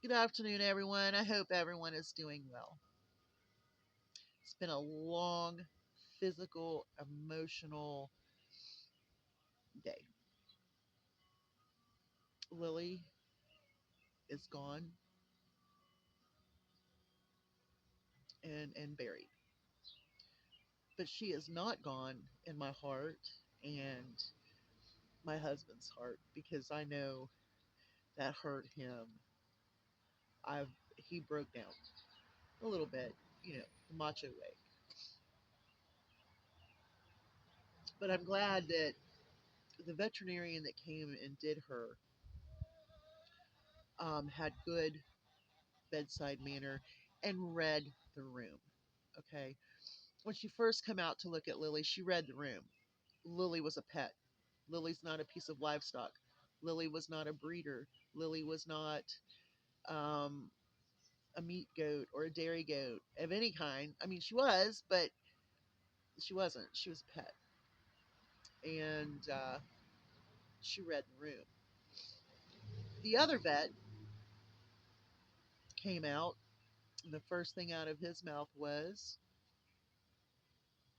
Good afternoon, everyone. I hope everyone is doing well. It's been a long physical, emotional day. Lily is gone and buried, but she is not gone in my heart and my husband's heart because I know that hurt him. I've He broke down a little bit, the macho way. But I'm glad that the veterinarian that came and did her had good bedside manner and read the room. Okay. When she first come out to look at Lily, she read the room. Lily was a pet. Lily's not a piece of livestock. Lily was not a breeder. Lily was not um, a meat goat or a dairy goat of any kind. I mean, she was, but she wasn't. She was a pet. And she read the room. The other vet came out, and the first thing out of his mouth was,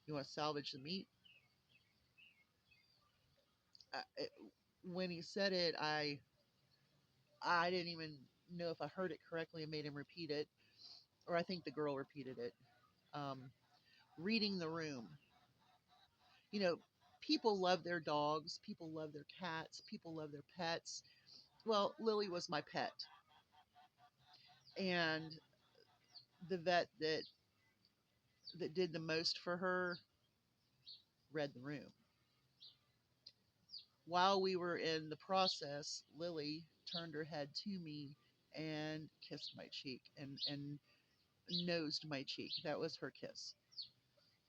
"You want to salvage the meat?" It, when he said it, I didn't even know if I heard it correctly and made him repeat it, or I think the girl repeated it. Um, Reading the room. You know, people love their dogs, people love their cats, people love their pets. Well, Lily was my pet, and the vet that did the most for her read the room. While we were in the process, Lily turned her head to me and kissed my cheek and nosed my cheek. That was her kiss.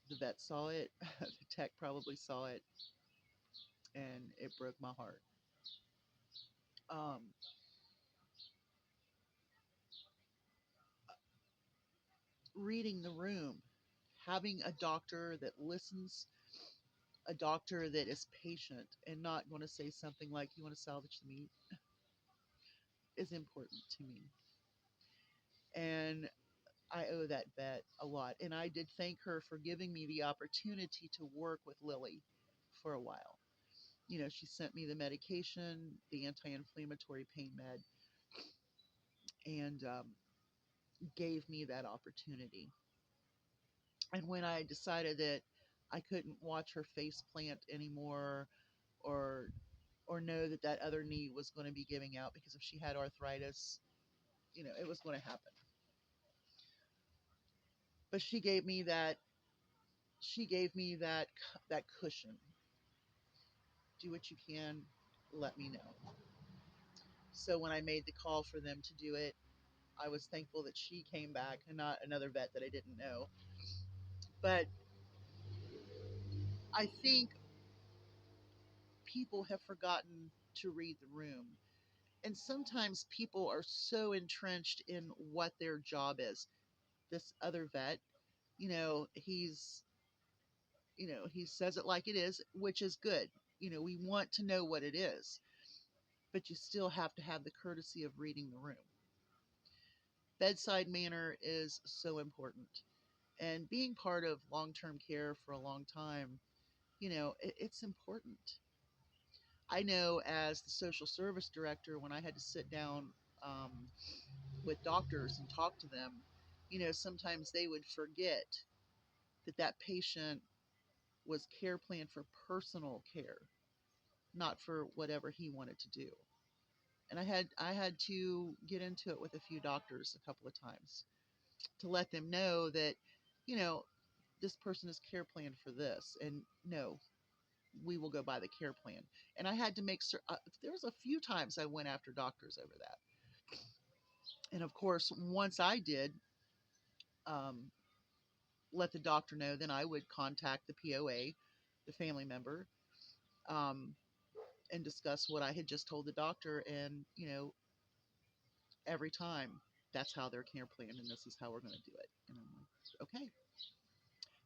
The vet saw it, the tech probably saw it, and it broke my heart. Um, Reading the room, having a doctor that listens, a doctor that is patient and not going to say something like, "You want to salvage the meat," is important to me. And I owe that vet a lot. And I did thank her for giving me the opportunity to work with Lily for a while. She sent me the medication, the anti inflammatory pain med, and gave me that opportunity. And when I decided that I couldn't watch her face plant anymore, or know that that other knee was going to be giving out because if she had arthritis, it was going to happen. But she gave me that cushion. Do what you can, let me know. So when I made the call for them to do it, I was thankful that she came back and not another vet that I didn't know. But I think people have forgotten to read the room. And sometimes people are so entrenched in what their job is. This other vet, you know, he's he says it like it is, which is good. We want to know what it is, but you still have to have the courtesy of reading the room. Bedside manner is so important. And being part of long term care for a long time, it's important. I know as the social service director, when I had to sit down um, with doctors and talk to them, sometimes they would forget that that patient was care planned for personal care, not for whatever he wanted to do. And I had to get into it with a few doctors a couple of times to let them know that, you know, this person is care planned for this, and no, we will go by the care plan. And I had to make sure. There was a few times I went after doctors over that, and of course, once I did, um, let the doctor know, then I would contact the POA, the family member, um, and discuss what I had just told the doctor. And every time, that's how their care plan, and this is how we're going to do it. And I'm like, okay.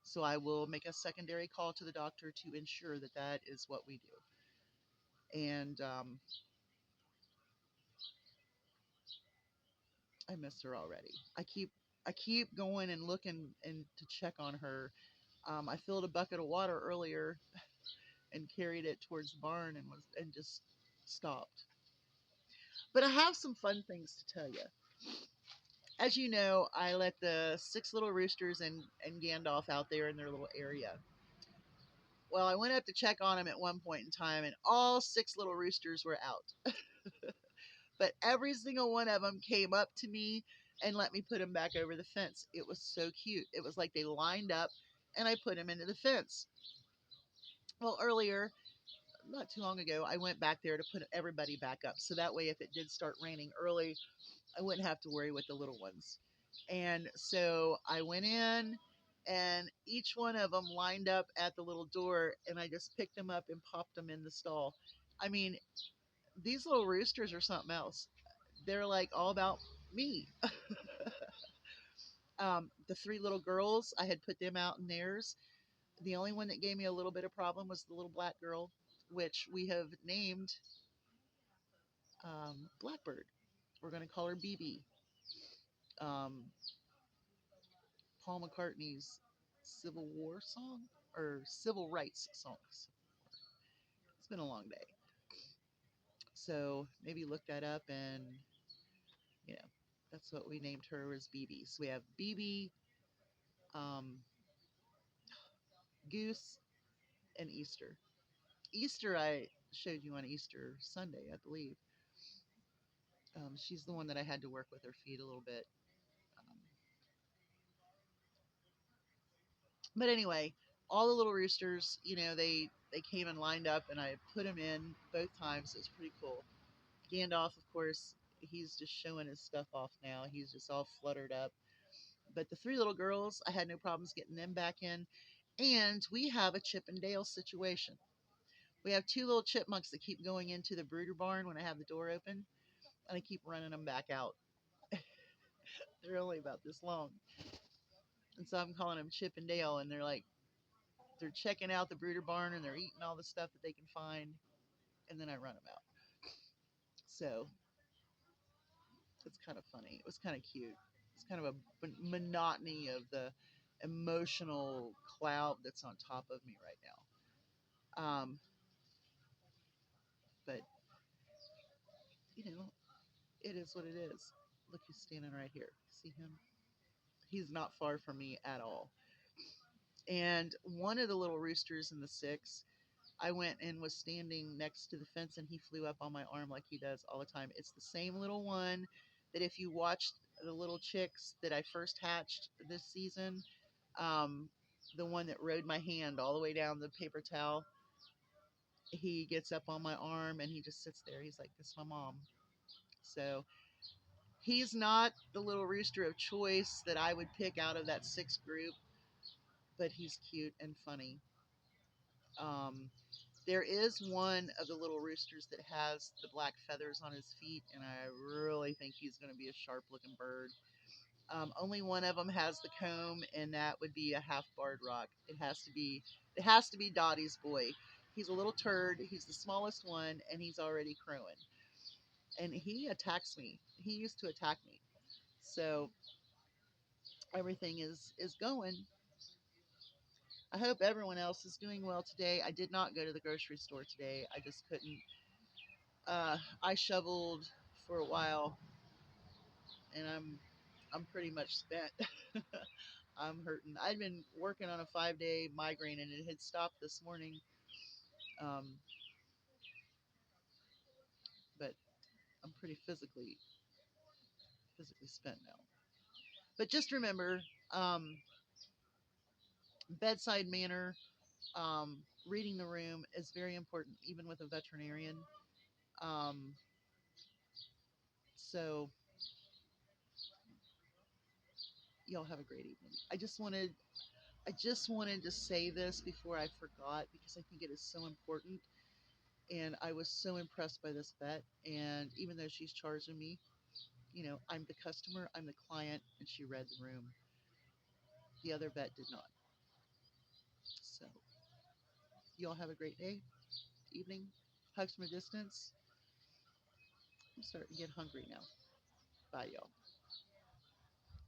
So I will make a secondary call to the doctor to ensure that that is what we do. And I miss her already. I keep going and looking and to check on her. I filled a bucket of water earlier and carried it towards the barn and just stopped. But I have some fun things to tell you. As you know, I let the six little roosters and Gandalf out there in their little area. Well, I went up to check on them at one point in time, and all six little roosters were out. But every single one of them came up to me and let me put them back over the fence. It was so cute. It was like they lined up, and I put them into the fence. Well, earlier, not too long ago, I went back there to put everybody back up. So that way, if it did start raining early, I wouldn't have to worry with the little ones. And so I went in, and each one of them lined up at the little door, and I just picked them up and popped them in the stall. I mean, these little roosters are something else. They're like all about me. The three little girls, I had put them out in theirs. The only one that gave me a little bit of problem was the little black girl, which we have named Blackbird. We're going to call her BB. Um, Paul McCartney's Civil War song or Civil Rights songs. It's been a long day. So maybe look that up and, you know, that's what we named her as BB. So we have BB, um, Goose, and Easter. Easter, I showed you on Easter Sunday, I believe. She's the one that I had to work with her feet a little bit. Um, but anyway, all the little roosters, they came and lined up, and I put them in both times. It was pretty cool. Gandalf, of course, he's just showing his stuff off now. He's just all fluttered up. But the three little girls, I had no problems getting them back in. And we have a Chip and Dale situation. We have two little chipmunks that keep going into the brooder barn when I have the door open, and I keep running them back out. They're only about this long. And so I'm calling them Chip and Dale, and they're checking out the brooder barn and they're eating all the stuff that they can find, and then I run them out. So it's kind of funny. It was kind of cute. It's kind of a monotony of the emotional cloud that's on top of me right now. But it is what it is. Look, he's standing right here. See him? He's not far from me at all. And one of the little roosters in the six, I went and was standing next to the fence, and he flew up on my arm like he does all the time. It's the same little one that if you watched the little chicks that I first hatched this season, um, the one that rode my hand all the way down the paper towel, he gets up on my arm and he just sits there. He's like, "This is my mom." So he's not the little rooster of choice that I would pick out of that sixth group, but he's cute and funny. Um, there is one of the little roosters that has the black feathers on his feet, and I really think he's going to be a sharp looking bird. Only one of them has the comb, and that would be a half barred rock. It has to be Dottie's boy. He's a little turd. He's the smallest one, and he's already crowing. And he attacks me. He used to attack me. So everything is going. I hope everyone else is doing well today. I did not go to the grocery store today. I just couldn't. I shoveled for a while, and I'm pretty much spent. I'm hurting. I'd been working on a 5-day migraine, and it had stopped this morning. Um, but I'm pretty physically spent now. But just remember, um, bedside manner, reading the room is very important, even with a veterinarian. Um, so y'all have a great evening. I just wanted to say this before I forgot because I think it is so important. And I was so impressed by this vet. And even though she's charging me, I'm the customer, I'm the client, and she read the room. The other vet did not. So you all have a great day, evening. Hugs from a distance. I'm starting to get hungry now. Bye, y'all.